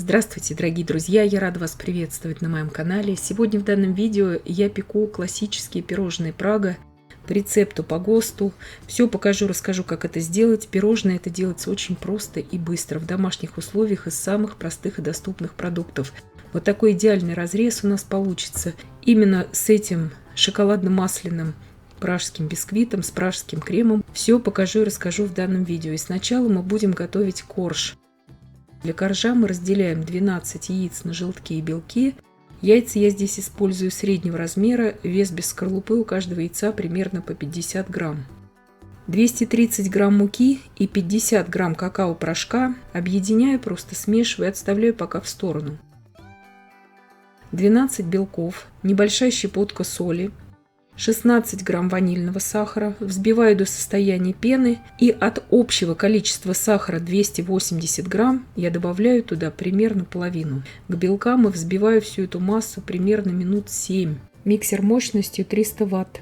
Здравствуйте, дорогие друзья! Я рада вас приветствовать на моем канале. Сегодня в данном видео я пеку классические пирожные Прага по рецепту по ГОСТу. Все покажу, расскажу, как это сделать. Пирожные это делается очень просто и быстро в домашних условиях из самых простых и доступных продуктов. Вот такой идеальный разрез у нас получится. Именно с этим шоколадно-масляным пражским бисквитом, с пражским кремом. Все покажу и расскажу в данном видео. И сначала мы будем готовить корж. Для коржа мы разделяем 12 яиц на желтки и белки. Яйца я здесь использую среднего размера, вес без скорлупы у каждого яйца примерно по 50 грамм. 230 грамм муки и 50 грамм какао-порошка объединяю, просто смешиваю и отставляю пока в сторону. 12 белков, небольшая щепотка соли, 16 грамм ванильного сахара, взбиваю до состояния пены, и от общего количества сахара 280 грамм я добавляю туда примерно половину. К белкам и взбиваю всю эту массу примерно минут 7. Миксер мощностью 300 ватт.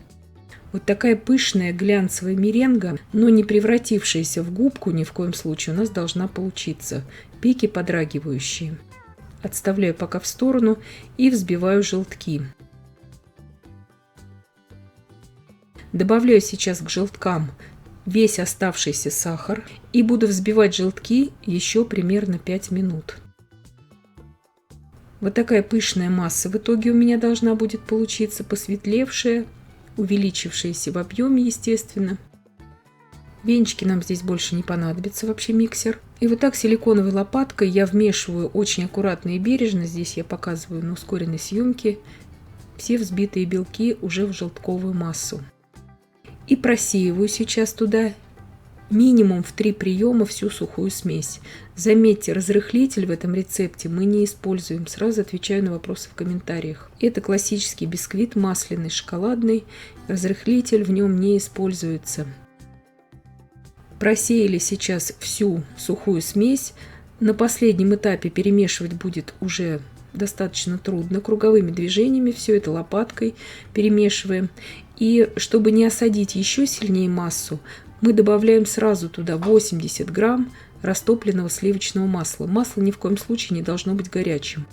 Вот такая пышная глянцевая меренга, но не превратившаяся в губку ни в коем случае, у нас должна получиться. Пики подрагивающие. Отставляю пока в сторону и взбиваю желтки. Добавляю сейчас к желткам весь оставшийся сахар и буду взбивать желтки еще примерно 5 минут. Вот такая пышная масса в итоге у меня должна будет получиться, посветлевшая, увеличившаяся в объеме, естественно. Венчики нам здесь больше не понадобится, вообще миксер. И вот так силиконовой лопаткой я вмешиваю очень аккуратно и бережно, здесь я показываю на ускоренной съемке, все взбитые белки уже в желтковую массу. И просеиваю сейчас туда минимум в 3 приема всю сухую смесь. Заметьте, разрыхлитель в этом рецепте мы не используем. Сразу отвечаю на вопросы в комментариях. Это классический бисквит масляный, шоколадный. Разрыхлитель в нем не используется. Просеяли сейчас всю сухую смесь. На последнем этапе перемешивать будет уже достаточно трудно. Круговыми движениями все это лопаткой перемешиваем. И чтобы не осадить еще сильнее массу, мы добавляем сразу туда 80 грамм растопленного сливочного масла. Масло ни в коем случае не должно быть горячим.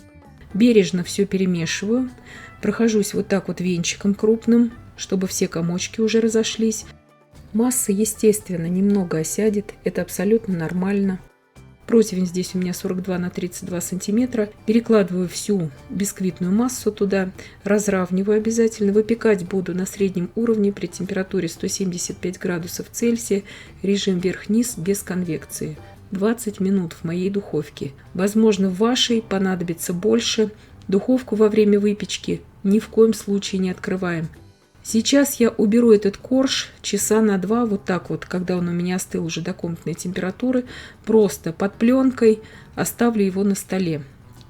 Бережно все перемешиваю. Прохожусь вот так вот венчиком крупным, чтобы все комочки уже разошлись. Масса, естественно, немного осядет. Это абсолютно нормально. Противень здесь у меня 42 на 32 сантиметра. Перекладываю всю бисквитную массу туда, разравниваю обязательно. Выпекать буду на среднем уровне при температуре 175 градусов Цельсия, режим вверх-вниз без конвекции. 20 минут в моей духовке. Возможно, в вашей понадобится больше. Духовку во время выпечки ни в коем случае не открываем. Сейчас я уберу этот корж часа на 2, вот так вот, когда он у меня остыл уже до комнатной температуры, просто под пленкой оставлю его на столе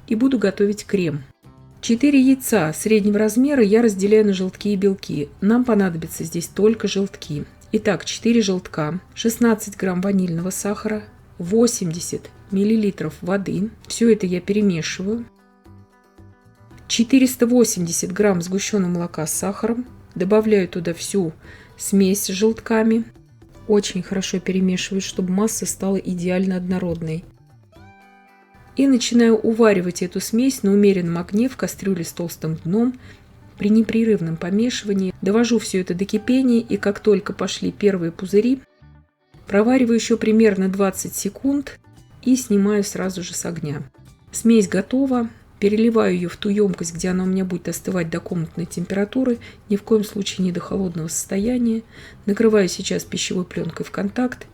и буду готовить крем. 4 яйца среднего размера я разделяю на желтки и белки. Нам понадобится здесь только желтки. Итак, 4 желтка, 16 грамм ванильного сахара, 80 миллилитров воды. Все это я перемешиваю. 480 грамм сгущенного молока с сахаром. Добавляю туда всю смесь с желтками. Очень хорошо перемешиваю, чтобы масса стала идеально однородной. И начинаю уваривать эту смесь на умеренном огне в кастрюле с толстым дном. При непрерывном помешивании довожу все это до кипения, и как только пошли первые пузыри, провариваю еще примерно 20 секунд и снимаю сразу же с огня. Смесь готова. Переливаю ее в ту емкость, где она у меня будет остывать до комнатной температуры, ни в коем случае не до холодного состояния. Накрываю сейчас пищевой пленкой в контакт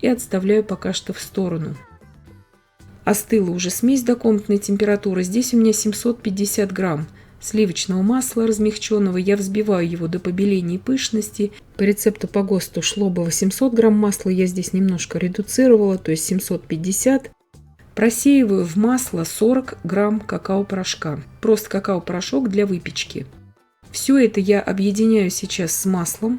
и отставляю пока что в сторону. Остыла уже смесь до комнатной температуры. Здесь у меня 750 грамм сливочного масла размягченного. Я взбиваю его до побеления и пышности. По рецепту по ГОСТу шло бы 800 грамм масла. Я здесь немножко редуцировала, то есть 750. Просеиваю в масло 40 грамм какао-порошка. Просто какао-порошок для выпечки. Все это я объединяю сейчас с маслом.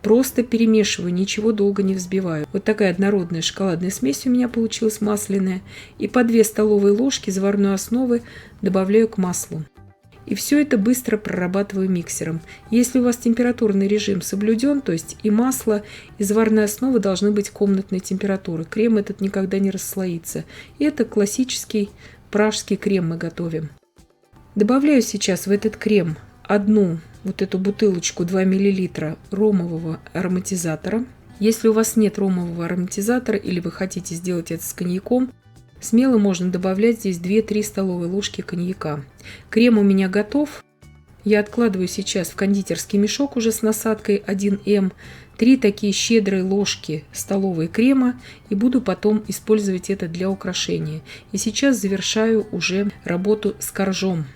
Просто перемешиваю, ничего долго не взбиваю. Вот такая однородная шоколадная смесь у меня получилась масляная. И по 2 столовые ложки заварной основы добавляю к маслу. И все это быстро прорабатываю миксером. Если у вас температурный режим соблюден, то есть и масло, и заварная основа должны быть комнатной температуры. Крем этот никогда не расслоится. И это классический пражский крем мы готовим. Добавляю сейчас в этот крем одну вот эту бутылочку 2 мл ромового ароматизатора. Если у вас нет ромового ароматизатора или вы хотите сделать это с коньяком, смело можно добавлять здесь 2-3 столовые ложки коньяка. Крем у меня готов. Я откладываю сейчас в кондитерский мешок уже с насадкой 1М 3 такие щедрые ложки столовой крема и буду потом использовать это для украшения. И сейчас завершаю уже работу с коржом.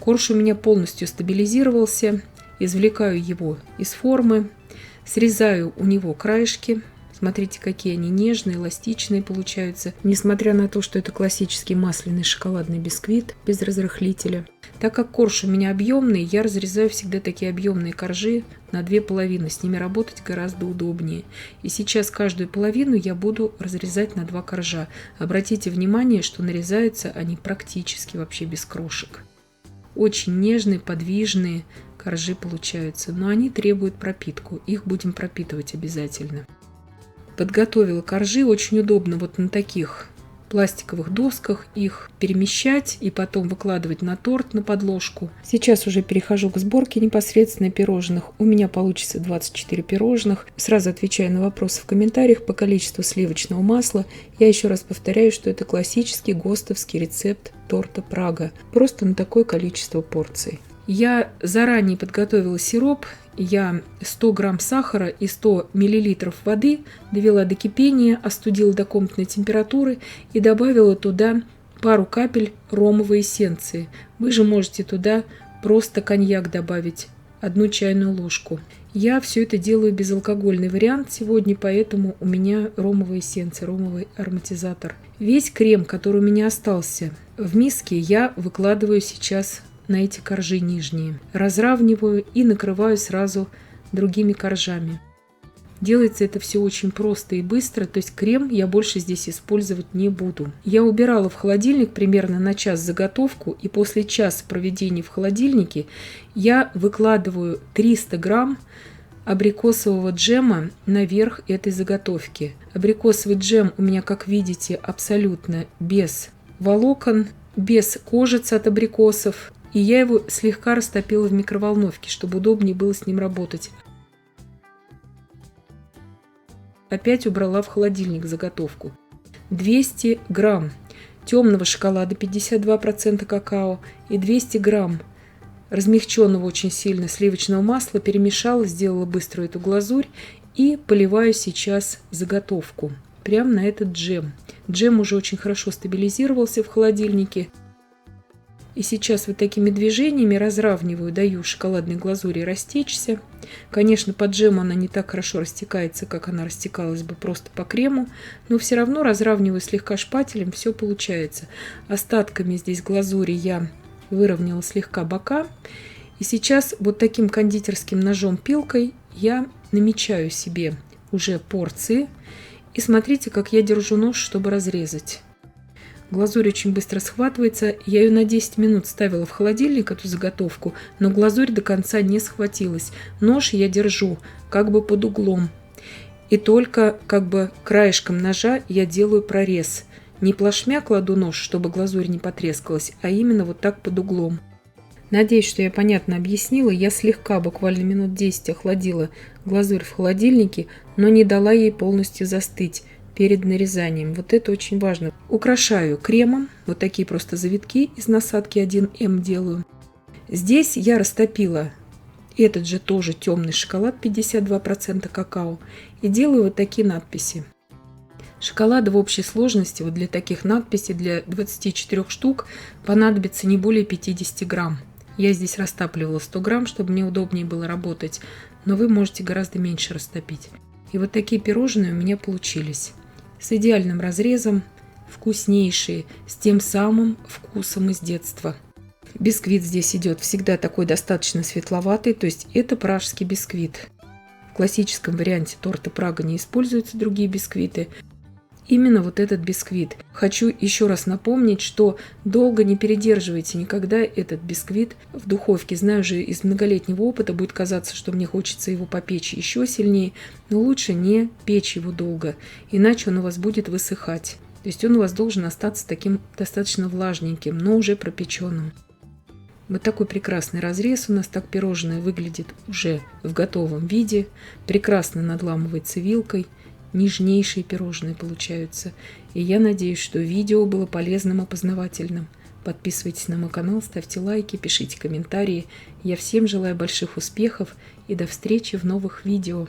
Корж у меня полностью стабилизировался. Извлекаю его из формы, срезаю у него краешки. Смотрите, какие они нежные, эластичные получаются. Несмотря на то, что это классический масляный шоколадный бисквит без разрыхлителя. Так как корж у меня объемный, я разрезаю всегда такие объемные коржи на 2 половины. С ними работать гораздо удобнее. И сейчас каждую половину я буду разрезать на 2 коржа. Обратите внимание, что нарезаются они практически вообще без крошек. Очень нежные, подвижные коржи получаются, но они требуют пропитку. Их будем пропитывать обязательно. Подготовила коржи, очень удобно вот на таких пластиковых досках их перемещать и потом выкладывать на торт, на подложку. Сейчас уже перехожу к сборке непосредственно пирожных. У меня получится 24 пирожных. Сразу отвечаю на вопросы в комментариях по количеству сливочного масла. Я еще раз повторяю, что это классический ГОСТовский рецепт торта Прага. Просто на такое количество порций. Я заранее подготовила сироп. Я 100 грамм сахара и 100 миллилитров воды довела до кипения, остудила до комнатной температуры и добавила туда пару капель ромовой эссенции. Вы же можете туда просто коньяк добавить, 1 чайную ложку. Я все это делаю безалкогольный вариант сегодня, поэтому у меня ромовая эссенция, ромовый ароматизатор. Весь крем, который у меня остался в миске, я выкладываю сейчас на эти коржи нижние. Разравниваю и накрываю сразу другими коржами. Делается это все очень просто и быстро, то есть крем я больше здесь использовать не буду. Я убирала в холодильник примерно на час заготовку, и после часа проведения в холодильнике я выкладываю 300 грамм абрикосового джема наверх этой заготовки. Абрикосовый джем у меня, как видите, абсолютно без волокон, без кожицы от абрикосов. И я его слегка растопила в микроволновке, чтобы удобнее было с ним работать. Опять убрала в холодильник заготовку. 200 грамм темного шоколада 52% какао и 200 грамм размягченного очень сильно сливочного масла перемешала, сделала быструю эту глазурь и поливаю сейчас заготовку прямо на этот джем. Джем уже очень хорошо стабилизировался в холодильнике. И сейчас вот такими движениями разравниваю, даю шоколадной глазури растечься. Конечно, по джему она не так хорошо растекается, как она растекалась бы просто по крему, но все равно разравниваю слегка шпателем, все получается. Остатками здесь глазури я выровняла слегка бока. И сейчас вот таким кондитерским ножом-пилкой я намечаю себе уже порции. И смотрите, как я держу нож, чтобы разрезать. Глазурь очень быстро схватывается. Я ее на 10 минут ставила в холодильник, эту заготовку, но глазурь до конца не схватилась. Нож я держу как бы под углом. И только как бы краешком ножа я делаю прорез. Не плашмя кладу нож, чтобы глазурь не потрескалась, а именно вот так под углом. Надеюсь, что я понятно объяснила. Я слегка, буквально минут 10 охладила глазурь в холодильнике, но не дала ей полностью застыть перед нарезанием. Вот это очень важно. Украшаю кремом. Вот такие просто завитки из насадки 1М делаю. Здесь я растопила этот же тоже темный шоколад 52% какао и делаю вот такие надписи. Шоколада в общей сложности вот для таких надписей, для 24 штук, понадобится не более 50 грамм. Я здесь растапливала 100 грамм, чтобы мне удобнее было работать, но вы можете гораздо меньше растопить. И вот такие пирожные у меня получились. С идеальным разрезом, вкуснейшие, с тем самым вкусом из детства. Бисквит здесь идет всегда такой достаточно светловатый, то есть это пражский бисквит. В классическом варианте торта Прага не используются другие бисквиты. Именно вот этот бисквит. Хочу еще раз напомнить, что долго не передерживайте никогда этот бисквит в духовке. Знаю же, из многолетнего опыта будет казаться, что мне хочется его попечь еще сильнее, но лучше не печь его долго, иначе он у вас будет высыхать. То То есть он у вас должен остаться таким достаточно влажненьким, но уже пропеченным. Вот такой прекрасный разрез у нас. Так пирожное выглядит уже в готовом виде. Прекрасно надламывается вилкой. Нежнейшие пирожные получаются. И я надеюсь, что видео было полезным и познавательным. Подписывайтесь на мой канал, ставьте лайки, пишите комментарии. Я всем желаю больших успехов и до встречи в новых видео.